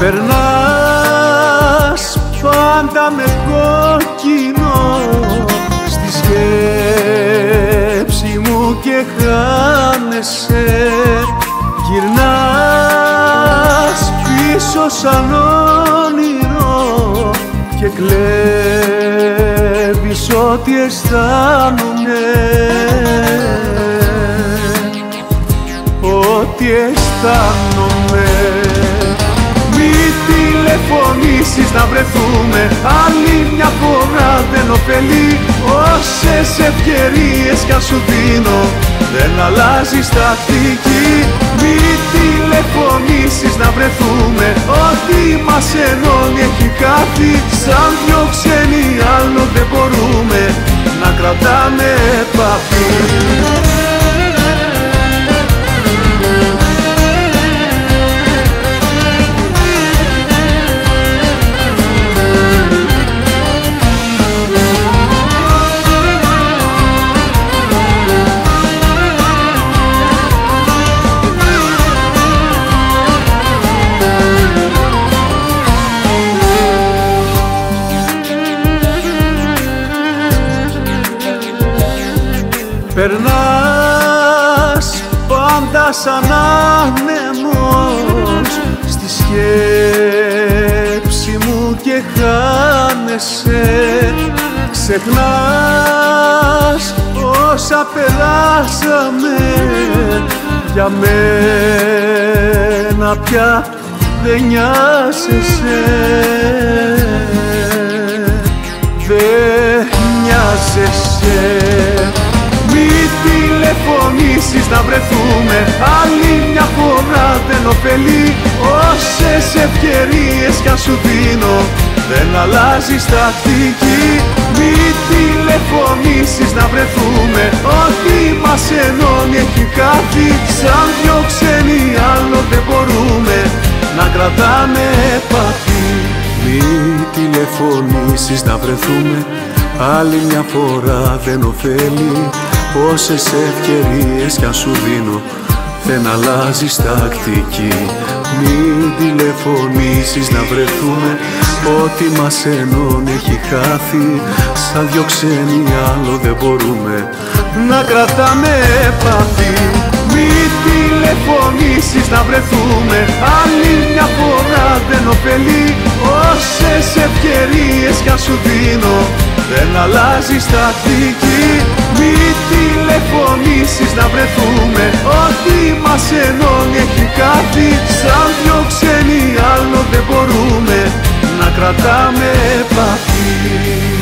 Περνάς πάντα με κόκκινο στη σκέψη μου και χάνεσαι. Γυρνάς πίσω σαν όνειρο και κλέβεις ό,τι αισθάνομαι. Ό,τι αισθάνομαι. Μη τηλεφωνήσεις να βρεθούμε, άλλη μια φορά δεν ωφελεί. Όσες ευκαιρίες κι αν σου δίνω, δεν αλλάζεις τακτική. Μη τηλεφωνήσεις να βρεθούμε, ό,τι μας ενώνει έχει κάτι. Σαν δυο ξένοι άλλο δεν μπορούμε να κρατάμε επαφή. Περνάς πάντα σαν άνεμος στη σκέψη μου και χάνεσαι. Ξεχνάς όσα περάσαμε, για μένα πια δεν νοιάζεσαι. Δεν νοιάζεσαι. Μη τηλεφωνήσεις να βρεθούμε, άλλη μια φορά δεν ωφελεί. Όσες ευκαιρίες κι αν σου δίνω, δεν αλλάζεις τακτική. Μη τηλεφωνήσεις να βρεθούμε, ό,τι μας ενώνει έχει κάτι. Σαν δυο ξένοι άλλο δεν μπορούμε να κρατάμε επαφή. Μη τηλεφωνήσεις να βρεθούμε, άλλη μια φορά δεν ωφέλει. Όσες ευκαιρίες κι αν σου δίνω, δεν αλλάζεις τακτική. Μην τηλεφωνήσεις να βρεθούμε, ό,τι μας ενώνει έχει χάθει. Σαν δυο ξένοι άλλο δεν μπορούμε να κρατάμε επαφή. Μην τηλεφωνήσεις να βρεθούμε, άλλη μια φορά δεν ωφελεί. Όσες ευκαιρίες κι αν σου δίνω, δεν αλλάζεις τακτική. Μη τηλεφωνήσεις να βρεθούμε, ό,τι μας ενώνει έχει κάτι. Σαν δυο ξένοι άλλο δεν μπορούμε να κρατάμε επαφή.